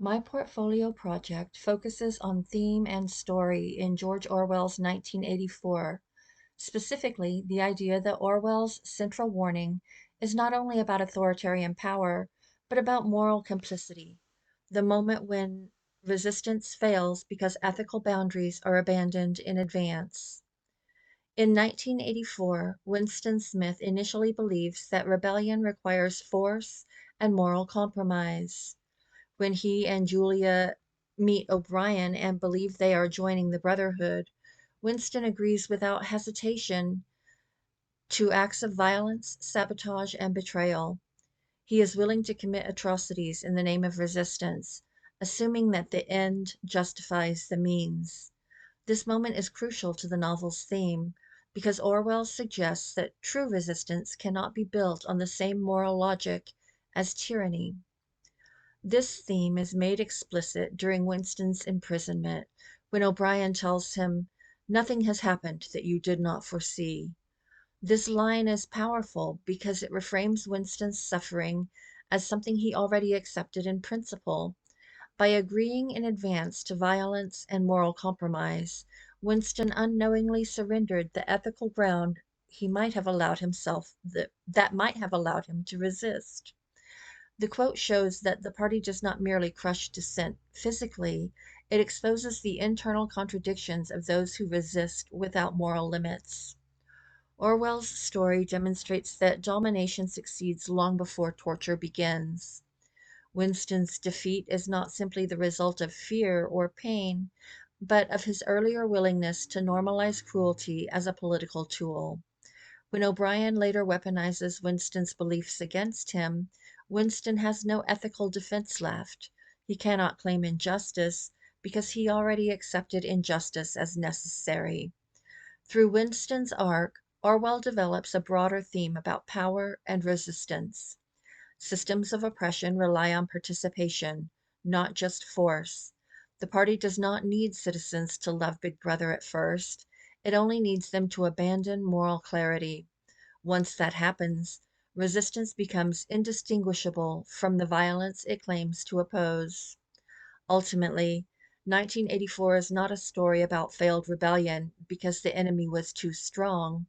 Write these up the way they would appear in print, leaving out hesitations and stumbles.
My portfolio project focuses on theme and story in George Orwell's 1984, specifically the idea that Orwell's central warning is not only about authoritarian power, but about moral complicity, the moment when resistance fails because ethical boundaries are abandoned in advance. In 1984, Winston Smith initially believes that rebellion requires force and moral compromise. When he and Julia meet O'Brien and believe they are joining the Brotherhood, Winston agrees without hesitation to acts of violence, sabotage, and betrayal. He is willing to commit atrocities in the name of resistance, assuming that the end justifies the means. This moment is crucial to the novel's theme because Orwell suggests that true resistance cannot be built on the same moral logic as tyranny. This theme is made explicit during Winston's imprisonment, when O'Brien tells him, "Nothing has happened that you did not foresee." This line is powerful because it reframes Winston's suffering as something he already accepted in principle. By agreeing in advance to violence and moral compromise, Winston unknowingly surrendered the ethical ground he might have allowed himself that might have allowed him to resist. The quote shows that the party does not merely crush dissent physically, it exposes the internal contradictions of those who resist without moral limits. Orwell's story demonstrates that domination succeeds long before torture begins. Winston's defeat is not simply the result of fear or pain, but of his earlier willingness to normalize cruelty as a political tool. When O'Brien later weaponizes Winston's beliefs against him, Winston has no ethical defense left. He cannot claim injustice because he already accepted injustice as necessary. Through Winston's arc, Orwell develops a broader theme about power and resistance. Systems of oppression rely on participation, not just force. The party does not need citizens to love Big Brother at first, it only needs them to abandon moral clarity. Once that happens, resistance becomes indistinguishable from the violence it claims to oppose. Ultimately, 1984 is not a story about failed rebellion because the enemy was too strong.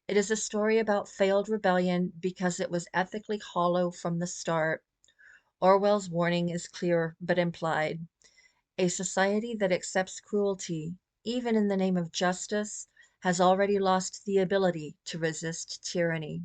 It is a story about failed rebellion because it was ethically hollow from the start. Orwell's warning is clear but implied. A society that accepts cruelty, even in the name of justice, has already lost the ability to resist tyranny.